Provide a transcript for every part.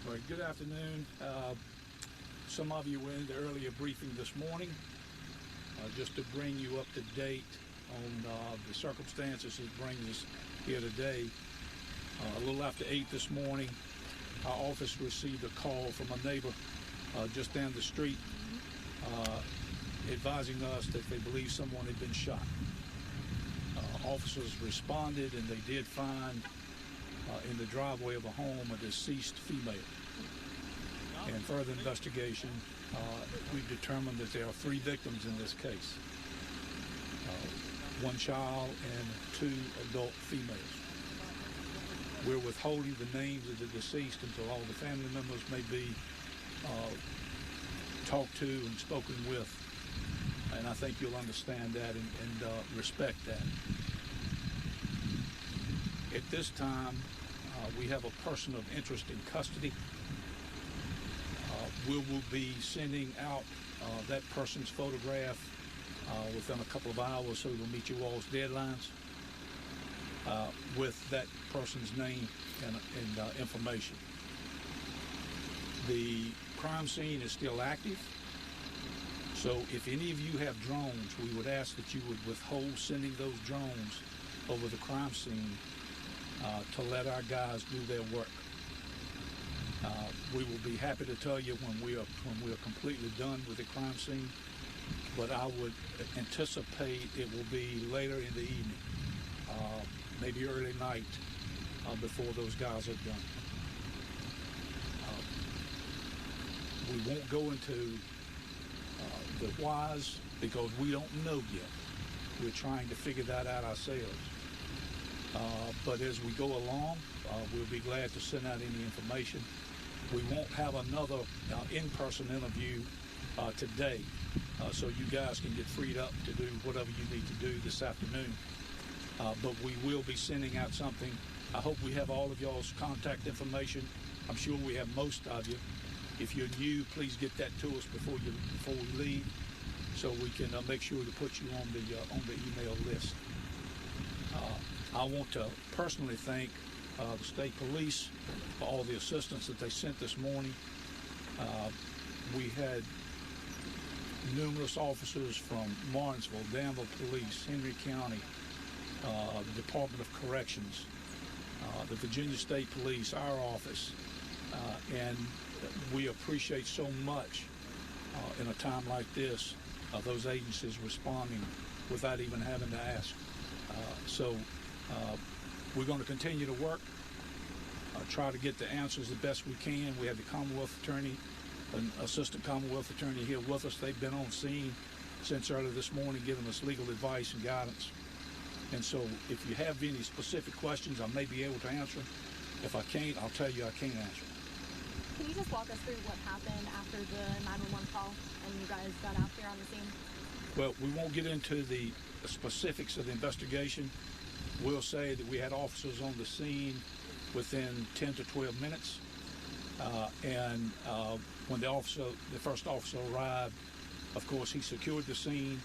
All right, good afternoon. Some of you were in the earlier briefing this morning. Just to bring you up to date on the circumstances that brings us here today. A little after 8 this morning, our office received a call from a neighbor just down the street advising us that they believe someone had been shot. Officers responded and they did find in the driveway of a home a deceased female. In further investigation, we've determined that there are 3 victims in this case. 1 child and 2 adult females. We're withholding the names of the deceased until all the family members may be talked to and spoken with. And I think you'll understand that and respect that. At this time, we have a person of interest in custody. We will be sending out that person's photograph within a couple of hours, so we'll meet you all's deadlines with that person's name and information. The crime scene is still active, so if any of you have drones, we would ask that you would withhold sending those drones over the crime scene to let our guys do their work. We will be happy to tell you when we are completely done with the crime scene, but I would anticipate it will be later in the evening, maybe early night, before those guys are done. We won't go into the whys because we don't know yet. We're trying to figure that out ourselves. But as we go along, we'll be glad to send out any information. We won't have another in-person interview today, so you guys can get freed up to do whatever you need to do this afternoon. But we will be sending out something. I hope we have all of y'all's contact information. I'm sure we have most of you. If you're new, please get that to us before we leave, so we can make sure to put you on the email list. I want to personally thank the state police for all the assistance that they sent this morning. We had numerous officers from Martinsville, Danville Police, Henry County, the Department of Corrections, the Virginia State Police, our office, and we appreciate so much in a time like this, those agencies responding without even having to ask. So we're going to continue to work, try to get the answers the best we can. We have the Commonwealth Attorney, an Assistant Commonwealth Attorney here with us. They've been on scene since early this morning giving us legal advice and guidance. And so if you have any specific questions, I may be able to answer them. If I can't, I'll tell you I can't answer them. Can you just walk us through what happened after the 911 call and you guys got out there on the scene? Well, we won't get into the specifics of the investigation. We'll say that we had officers on the scene within 10 to 12 minutes. And when the first officer arrived, of course, he secured the scene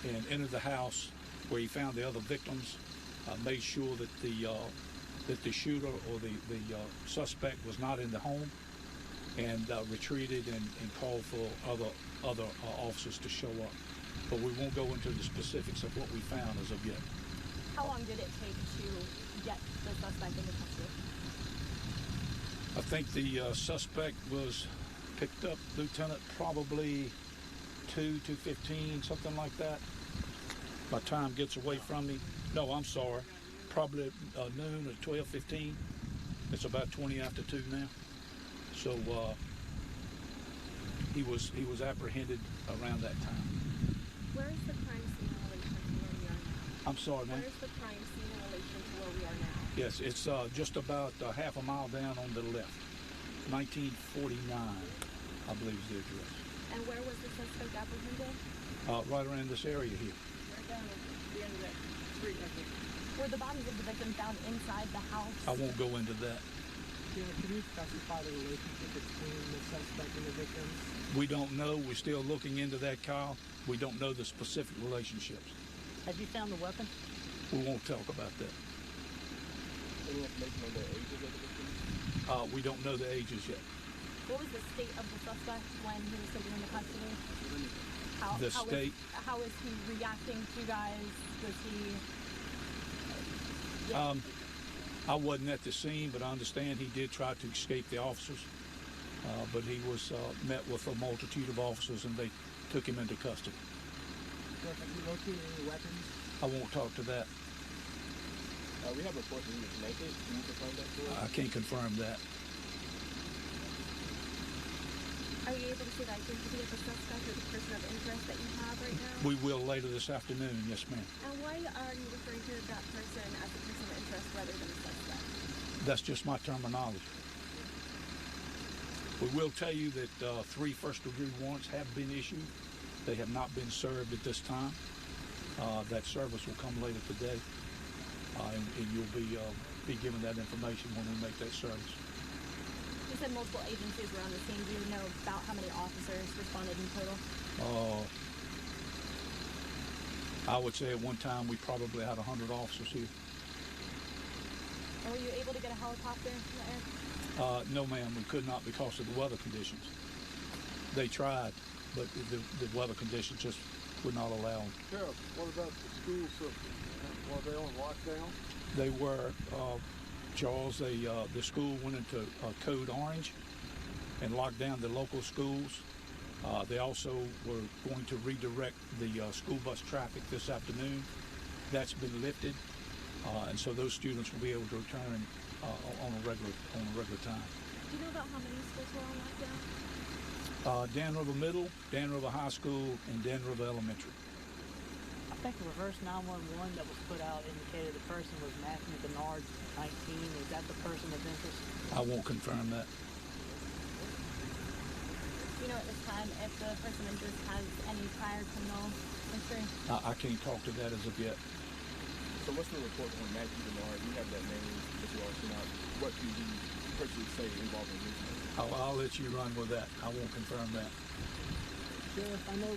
and entered the house where he found the other victims, made sure that the shooter or the suspect was not in the home, and retreated and called for other officers to show up. But we won't go into the specifics of what we found as of yet. How long did it take to get the suspect into custody? I think the suspect was picked up, Lieutenant, probably 2:15, something like that. My time gets away from me. No, I'm sorry. Probably noon or 12:15. It's about 20 after 2 now. So he was apprehended around that time. Where is the crime scene in relation to where we are now? I'm sorry, ma'am. Where is the crime scene in relation to where we are now? Yes, it's just about half a mile down on the left. 1949, I believe is the address. And where was the suspect apprehended? Right around this area here. Right down at the end of that street right there. Were the bodies of the victims found inside the house? I won't go into that. Can you specify the relationship between the suspect and the victims? We don't know. We're still looking into that, Kyle. We don't know the specific relationships. Have you found the weapon? We won't talk about that. Any information on the ages of the victims? We don't know the ages yet. What was the state of the suspect when he was taken into custody? How is he reacting to you guys? Was he... Yeah. I wasn't at the scene, but I understand he did try to escape the officers. But he was met with a multitude of officers, and they took him into custody. Have you located any weapons? I won't talk to that. We have reports that he was naked. Can you confirm that for us? I can't confirm that. Are you able to see the identity of the suspect or the person of interest that you have right now? We will later this afternoon, yes, ma'am. And why are you referring to that person as a person of interest rather than a suspect? That's just my terminology. We will tell you that 3 first-degree warrants have been issued. They have not been served at this time. That service will come later today, and you'll be given that information when we make that service. You said multiple agencies were on the scene. Do you know about how many officers responded in total? I would say at one time we probably had 100 officers here. And were you able to get a helicopter in the air? No, ma'am, we could not because of the weather conditions. They tried, but the weather conditions just would not allow them. Sheriff, what about the school system? Were they on lockdown? They were, Charles, the school went into code orange and locked down the local schools. They also were going to redirect the school bus traffic this afternoon. That's been lifted, and so those students will be able to return on a regular time. Do you know about how many schools were on lockdown? Dan River Middle, Dan River High School, and Dan River Elementary. I think the reverse 911 that was put out indicated the person was Matthew Bernard, 19. Is that the person of interest? I won't confirm that. Do you know at this time if the person of interest has any prior criminal history? I can't talk to that as of yet. So what's the report on Matthew Bernard? You have that name that you also know. What do you personally say involving his name? I'll let you run with that. I won't confirm that. Sheriff, I know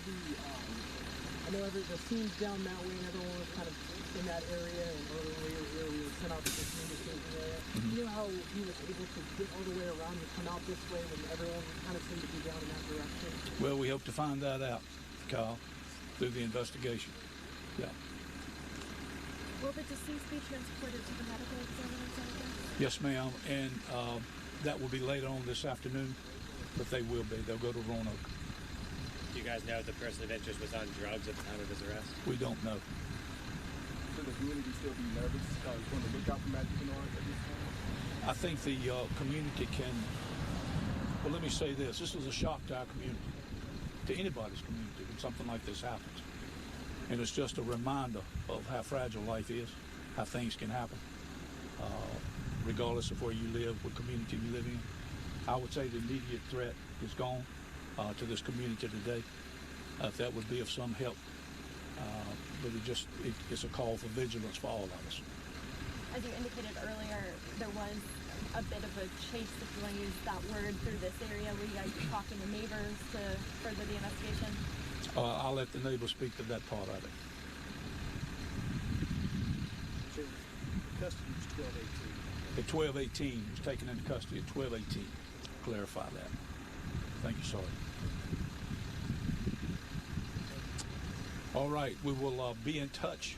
the scenes down that way and everyone was kind of in that area, and earlier we were here, we were sent out to the communication area. Mm-hmm. You know how he was able to get all the way around and come out this way when everyone kind of seemed to be down in that direction? Well, we hope to find that out, Kyle, through the investigation. Yeah. Will the deceased be transported to the medical examiner center? Yes, ma'am, and that will be later on this afternoon, but they will be. They'll go to Roanoke. Do you guys know if the person of interest was on drugs at the time of his arrest? We don't know. Should the community still be nervous? Going to look out for Matthew Bernard at this time? I think the community can, well, let me say this. This is a shock to our community, to anybody's community when something like this happens. And it's just a reminder of how fragile life is, how things can happen, regardless of where you live, what community you live in. I would say the immediate threat is gone to this community today. If that would be of some help, but it's a call for vigilance for all of us. As you indicated earlier, there was a bit of a chase, if you want to use that word, through this area. Were you guys talking to neighbors to further the investigation? I'll let the neighbors speak to that part of it. So custody was 12/18. At 12/18, he was taken into custody at 12/18. Clarify that. Thank you, Sergeant. All right, we will be in touch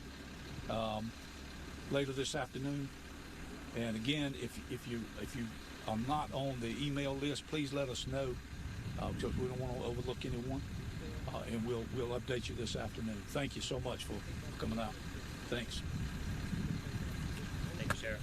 later this afternoon. And again, if you are not on the email list, please let us know because we don't want to overlook anyone. And we'll update you this afternoon. Thank you so much for coming out. Thanks. Thank you, Sheriff.